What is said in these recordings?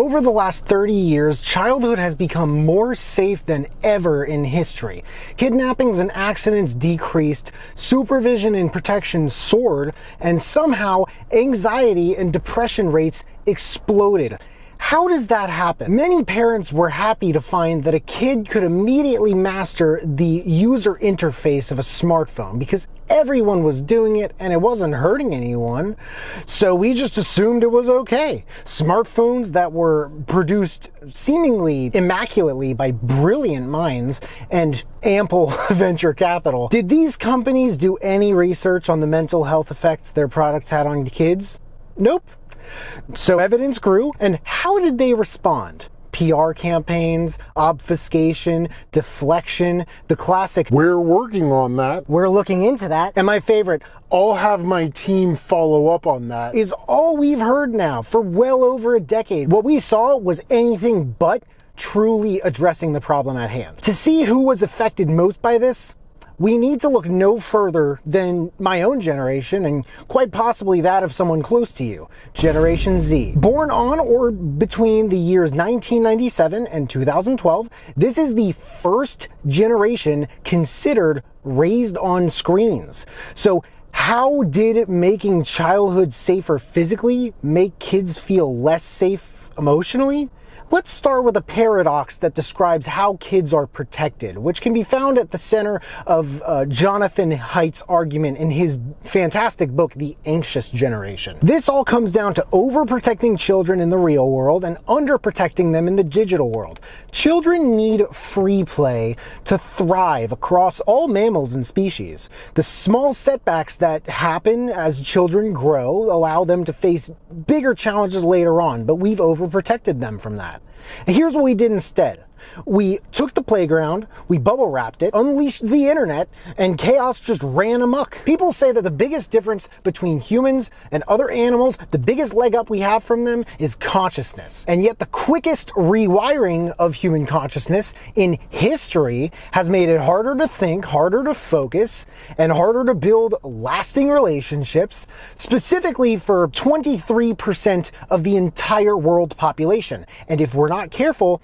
Over the last 30 years, childhood has become more safe than ever in history. Kidnappings and accidents decreased, supervision and protection soared, and somehow anxiety and depression rates exploded. How does that happen? Many parents were happy to find that a kid could immediately master the user interface of a smartphone because everyone was doing it and it wasn't hurting anyone. So we just assumed it was okay. Smartphones that were produced seemingly immaculately by brilliant minds and ample venture capital. Did these companies do any research on the mental health effects their products had on kids? Nope. So evidence grew, and how did they respond? PR campaigns, obfuscation, deflection, the classic, "We're working on that, we're looking into that," and my favorite, "I'll have my team follow up on that," is all we've heard now for well over a decade. What we saw was anything but truly addressing the problem at hand. To see who was affected most by this, we need to look no further than my own generation and quite possibly that of someone close to you, Generation Z. Born on or between the years 1997 and 2012, this is the first generation considered raised on screens. So how did making childhood safer physically make kids feel less safe emotionally? Let's start with a paradox that describes how kids are protected, which can be found at the center of Jonathan Haidt's argument in his fantastic book, The Anxious Generation. This all comes down to overprotecting children in the real world and underprotecting them in the digital world. Children need free play to thrive across all mammals and species. The small setbacks that happen as children grow allow them to face bigger challenges later on, but we've overprotected them from that. And here's what we did instead. We took the playground, we bubble wrapped it, unleashed the internet, and chaos just ran amok. People say that the biggest difference between humans and other animals, the biggest leg up we have from them, is consciousness. And yet the quickest rewiring of human consciousness in history has made it harder to think, harder to focus, and harder to build lasting relationships, specifically for 23% of the entire world population. And if we're not careful,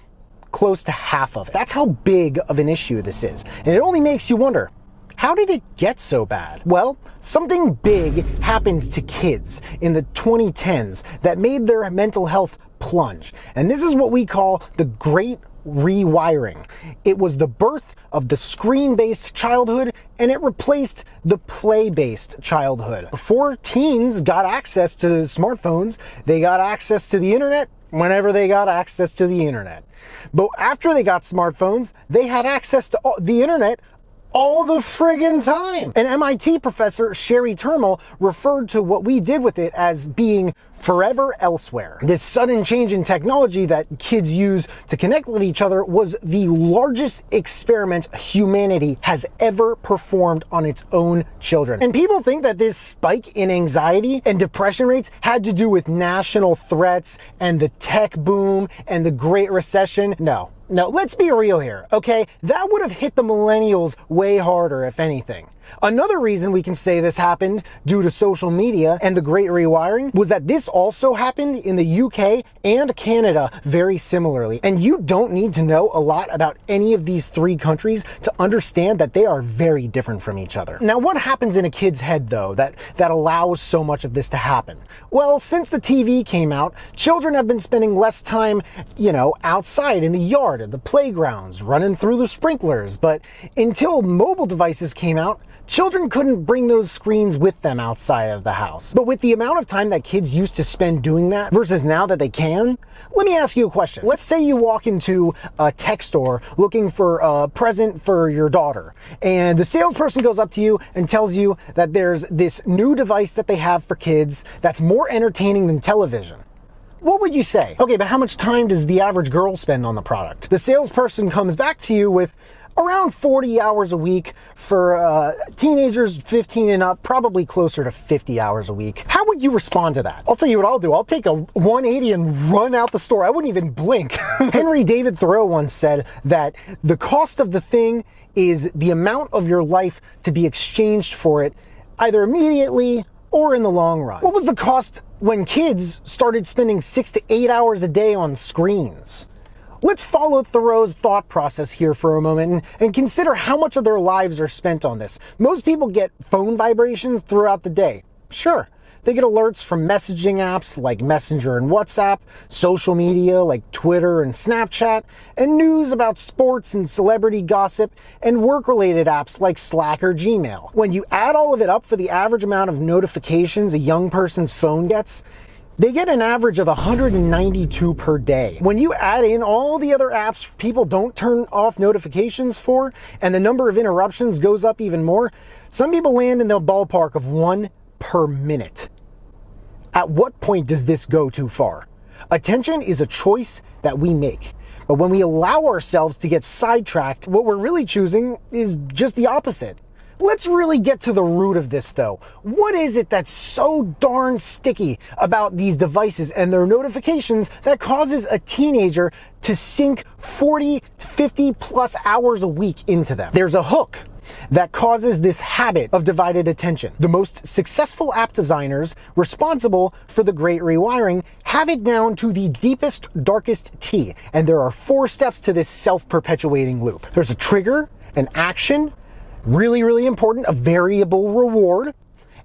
close to half of it. That's how big of an issue this is. And it only makes you wonder, how did it get so bad? Well, something big happened to kids in the 2010s that made their mental health plunge. And this is what we call the Great Rewiring. It was the birth of the screen-based childhood, and it replaced the play-based childhood. Before teens got access to smartphones, they got access to the internet whenever they got access to the internet. But after they got smartphones, they had access to the internet all the friggin' time. And MIT professor Sherry Turmel referred to what we did with it as being forever elsewhere. This sudden change in technology that kids use to connect with each other was the largest experiment humanity has ever performed on its own children. And people think that this spike in anxiety and depression rates had to do with national threats and the tech boom and the Great Recession. No, let's be real here, okay? That would have hit the millennials way harder, if anything. Another reason we can say this happened due to social media and the Great Rewiring was that this also happened in the UK and Canada very similarly. And you don't need to know a lot about any of these three countries to understand that they are very different from each other. Now, what happens in a kid's head, though, that allows so much of this to happen? Well, since the TV came out, children have been spending less time, outside in the yard, at the playgrounds, running through the sprinklers. But until mobile devices came out, children couldn't bring those screens with them outside of the house. But with the amount of time that kids used to spend doing that versus now that they can, let me ask you a question. Let's say you walk into a tech store looking for a present for your daughter, and the salesperson goes up to you and tells you that there's this new device that they have for kids that's more entertaining than television. What would you say? Okay, but how much time does the average girl spend on the product? The salesperson comes back to you with around 40 hours a week for teenagers 15 and up, probably closer to 50 hours a week. How would you respond to that? I'll tell you what I'll do. I'll take a 180 and run out the store. I wouldn't even blink. Henry David Thoreau once said that the cost of the thing is the amount of your life to be exchanged for it, either immediately or in the long run. What was the cost when kids started spending 6 to 8 hours a day on screens. Let's follow Thoreau's thought process here for a moment and consider how much of their lives are spent on this. Most people get phone vibrations throughout the day. Sure, they get alerts from messaging apps like Messenger and WhatsApp, social media like Twitter and Snapchat, and news about sports and celebrity gossip, and work-related apps like Slack or Gmail. When you add all of it up for the average amount of notifications a young person's phone gets, they get an average of 192 per day. When you add in all the other apps people don't turn off notifications for, and the number of interruptions goes up even more, some people land in the ballpark of 1 per minute. At what point does this go too far? Attention is a choice that we make. But when we allow ourselves to get sidetracked, what we're really choosing is just the opposite. Let's really get to the root of this though. What is it that's so darn sticky about these devices and their notifications that causes a teenager to sink 40 to 50 plus hours a week into them? There's a hook that causes this habit of divided attention. The most successful app designers responsible for the great rewiring have it down to the deepest, darkest T. And there are 4 steps to this self-perpetuating loop. There's a trigger, an action, really, really important, a variable reward,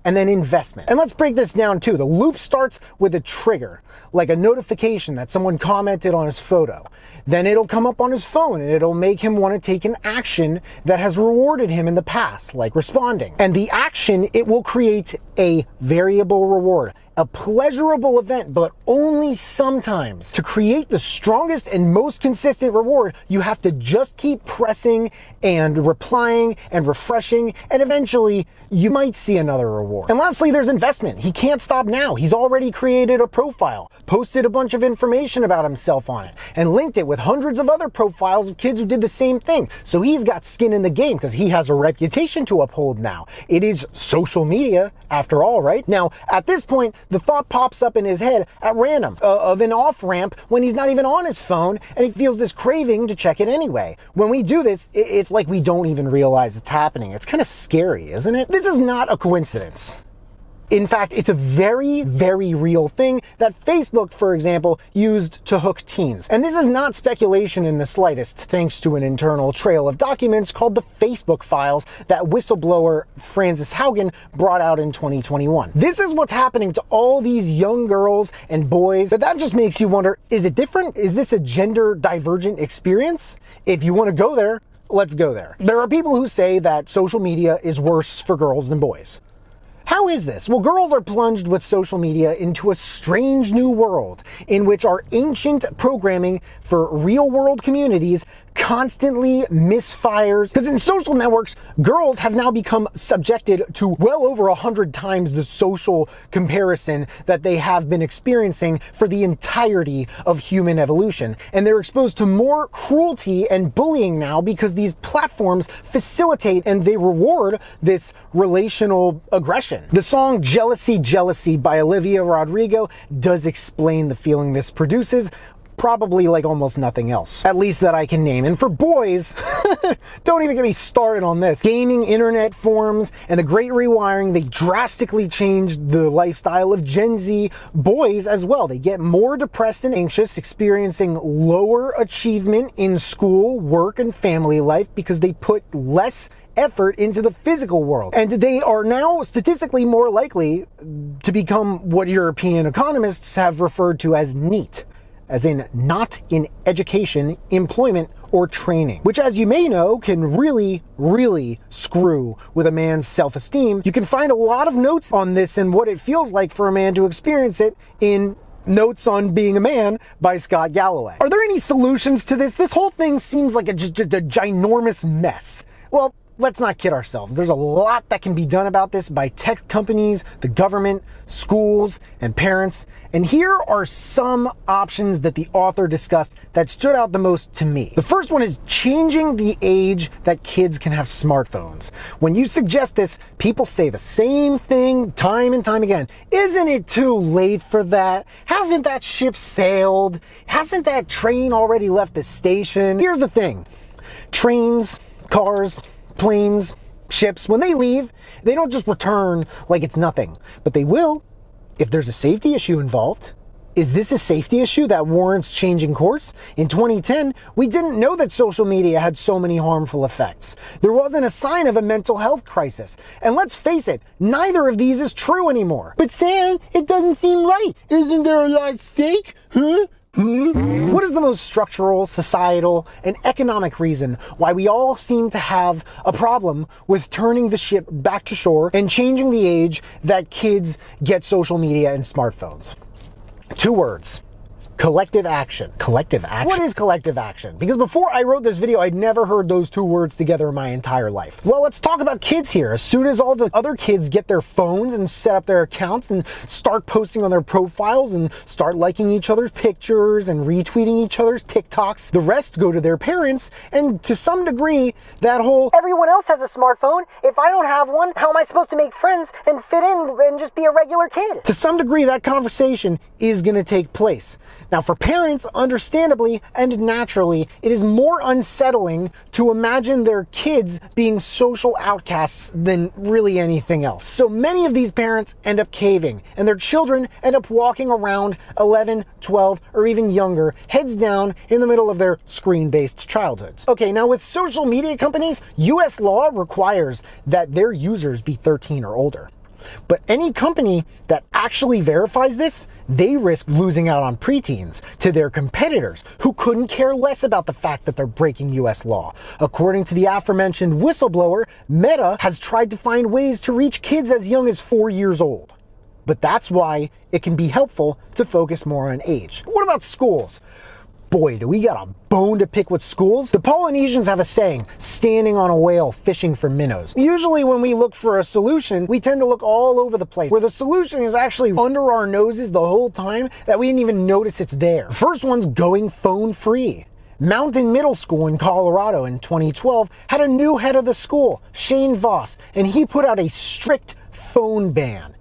and then investment. And let's break this down too. The loop starts with a trigger, like a notification that someone commented on his photo. Then it'll come up on his phone and it'll make him want to take an action that has rewarded him in the past, like responding. And the action, it will create a variable reward, a pleasurable event, but only sometimes. To create the strongest and most consistent reward, you have to just keep pressing and replying and refreshing, and eventually you might see another reward. And lastly, there's investment. He can't stop now. He's already created a profile, posted a bunch of information about himself on it, and linked it with hundreds of other profiles of kids who did the same thing. So he's got skin in the game because he has a reputation to uphold now. It is social media after all, right? Now, at this point, the thought pops up in his head at random of an off-ramp when he's not even on his phone, and he feels this craving to check it anyway. When we do this, it's like we don't even realize it's happening. It's kind of scary, isn't it? This is not a coincidence. In fact, it's a very, very real thing that Facebook, for example, used to hook teens. And this is not speculation in the slightest, thanks to an internal trail of documents called the Facebook files that whistleblower Frances Haugen brought out in 2021. This is what's happening to all these young girls and boys, but that just makes you wonder, is it different? Is this a gender divergent experience? If you want to go there, let's go there. There are people who say that social media is worse for girls than boys. How is this? Well, girls are plunged with social media into a strange new world in which our ancient programming for real-world communities constantly misfires. Because in social networks, girls have now become subjected to well over 100 times the social comparison that they have been experiencing for the entirety of human evolution. And they're exposed to more cruelty and bullying now because these platforms facilitate and they reward this relational aggression. The song Jealousy, Jealousy by Olivia Rodrigo does explain the feeling this produces, probably like almost nothing else, at least that I can name. And for boys, don't even get me started on this. Gaming, internet forums, and the great rewiring, they drastically changed the lifestyle of Gen Z boys as well. They get more depressed and anxious, experiencing lower achievement in school, work, and family life because they put less effort into the physical world. And they are now statistically more likely to become what European economists have referred to as NEET, as in not in education, employment, or training, which, as you may know, can really, really screw with a man's self-esteem. You can find a lot of notes on this and what it feels like for a man to experience it in Notes on Being a Man by Scott Galloway. Are there any solutions to this? This whole thing seems like just a ginormous mess. Well, let's not kid ourselves. There's a lot that can be done about this by tech companies, the government, schools, and parents. And here are some options that the author discussed that stood out the most to me. The first one is changing the age that kids can have smartphones. When you suggest this, people say the same thing time and time again. Isn't it too late for that? Hasn't that ship sailed? Hasn't that train already left the station? Here's the thing. Trains, cars, planes, ships, when they leave, they don't just return like it's nothing, but they will if there's a safety issue involved, is this a safety issue that warrants changing course? In 2010, we didn't know that social media had so many harmful effects. There wasn't a sign of a mental health crisis. And let's face it, neither of these is true anymore. But Sam, it doesn't seem right. Isn't there a lot at stake? Huh? What is the most structural, societal, and economic reason why we all seem to have a problem with turning the ship back to shore and changing the age that kids get social media and smartphones? 2 words. Collective action. Collective action? What is collective action? Because before I wrote this video, I'd never heard those 2 words together in my entire life. Well, let's talk about kids here. As soon as all the other kids get their phones and set up their accounts and start posting on their profiles and start liking each other's pictures and retweeting each other's TikToks, the rest go to their parents, and to some degree, that whole everyone else has a smartphone, if I don't have one, how am I supposed to make friends and fit in and just be a regular kid? To some degree, that conversation is going to take place. Now, for parents, understandably and naturally, it is more unsettling to imagine their kids being social outcasts than really anything else. So many of these parents end up caving, and their children end up walking around 11, 12, or even younger, heads down in the middle of their screen-based childhoods. Okay, now with social media companies, US law requires that their users be 13 or older. But any company that actually verifies this, they risk losing out on preteens to their competitors who couldn't care less about the fact that they're breaking US law. According to the aforementioned whistleblower, Meta has tried to find ways to reach kids as young as 4 years old. But that's why it can be helpful to focus more on age. What about schools? Boy, do we got a bone to pick with schools. The Polynesians have a saying, standing on a whale fishing for minnows. Usually when we look for a solution, we tend to look all over the place, where the solution is actually under our noses the whole time that we didn't even notice it's there. First one's going phone free. Mountain Middle School in Colorado in 2012 had a new head of the school, Shane Voss, and he put out a strict phone ban.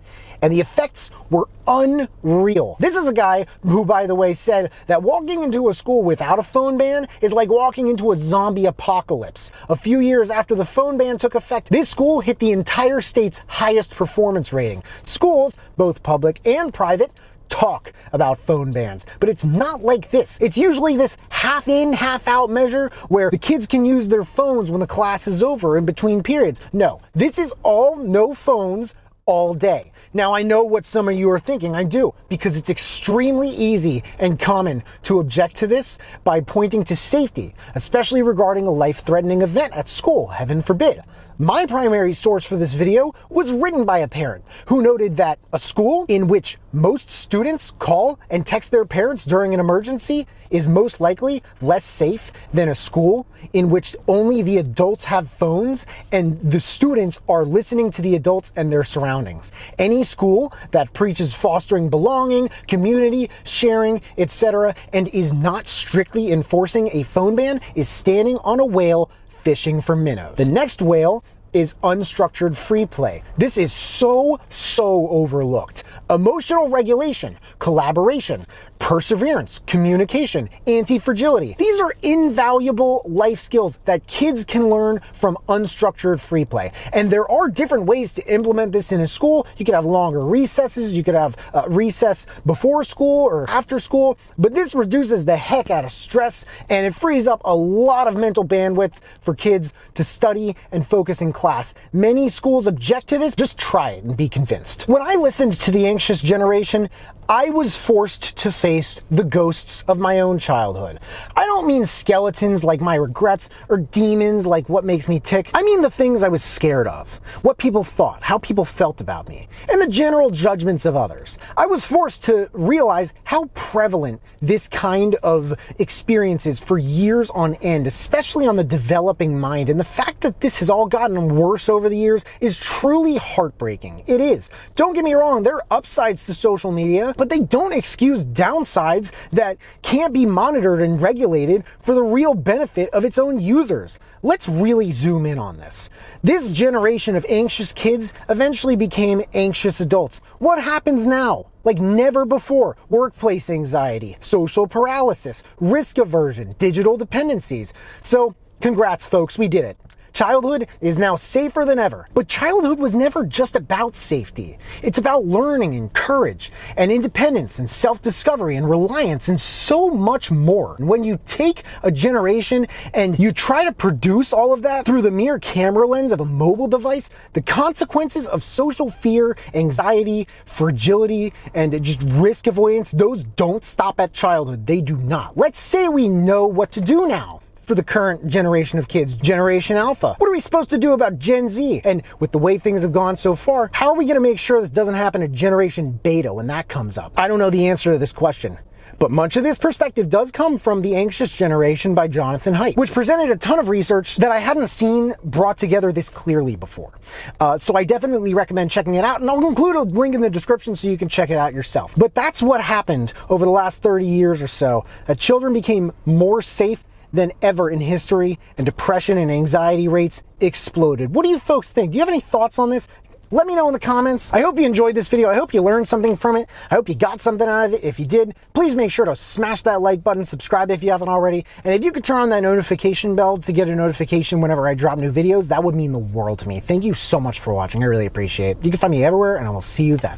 And the effects were unreal. This is a guy who, by the way, said that walking into a school without a phone ban is like walking into a zombie apocalypse. A few years after the phone ban took effect, this school hit the entire state's highest performance rating. Schools, both public and private, talk about phone bans, but it's not like this. It's usually this half in, half out measure where the kids can use their phones when the class is over in between periods. No, this is all no phones all day. Now, I know what some of you are thinking. I do, because it's extremely easy and common to object to this by pointing to safety, especially regarding a life-threatening event at school, heaven forbid. My primary source for this video was written by a parent who noted that a school in which most students call and text their parents during an emergency is most likely less safe than a school in which only the adults have phones and the students are listening to the adults and their surroundings. Any school that preaches fostering belonging, community, sharing, etc., and is not strictly enforcing a phone ban is standing on a whale fishing for minnows. The next whale is unstructured free play. This is so overlooked. Emotional regulation, collaboration, perseverance, communication, anti-fragility. These are invaluable life skills that kids can learn from unstructured free play. And there are different ways to implement this in a school. You could have longer recesses, you could have recess before school or after school, but this reduces the heck out of stress and it frees up a lot of mental bandwidth for kids to study and focus in class. Many schools object to this. Just try it and be convinced. When I listened to the anxious generation, I was forced to face the ghosts of my own childhood. I don't mean skeletons like my regrets or demons like what makes me tick. I mean the things I was scared of, what people thought, how people felt about me, and the general judgments of others. I was forced to realize how prevalent this kind of experience is for years on end, especially on the developing mind. And the fact that this has all gotten worse over the years is truly heartbreaking. It is. Don't get me wrong, there are upsides to social media, but they don't excuse downsides that can't be monitored and regulated for the real benefit of its own users. Let's really zoom in on this. This generation of anxious kids eventually became anxious adults. What happens now? Like never before. Workplace anxiety, social paralysis, risk aversion, digital dependencies. So, congrats folks, we did it. Childhood is now safer than ever. But childhood was never just about safety. It's about learning and courage and independence and self-discovery and reliance and so much more. And when you take a generation and you try to produce all of that through the mere camera lens of a mobile device, the consequences of social fear, anxiety, fragility, and just risk avoidance, those don't stop at childhood. They do not. Let's say we know what to do now for the current generation of kids, Generation Alpha. What are we supposed to do about Gen Z? And with the way things have gone so far, how are we gonna make sure this doesn't happen to Generation Beta when that comes up? I don't know the answer to this question. But much of this perspective does come from The Anxious Generation by Jonathan Haidt, which presented a ton of research that I hadn't seen brought together this clearly before. So I definitely recommend checking it out, and I'll include a link in the description so you can check it out yourself. But that's what happened over the last 30 years or so. Children became more safe than ever in history, and depression and anxiety rates exploded. What do you folks think? Do you have any thoughts on this? Let me know in the comments. I hope you enjoyed this video. I hope you learned something from it. I hope you got something out of it. If you did, please make sure to smash that like button, subscribe if you haven't already, and if you could turn on that notification bell to get a notification whenever I drop new videos, that would mean the world to me. Thank you so much for watching. I really appreciate it. You can find me everywhere, and I will see you then.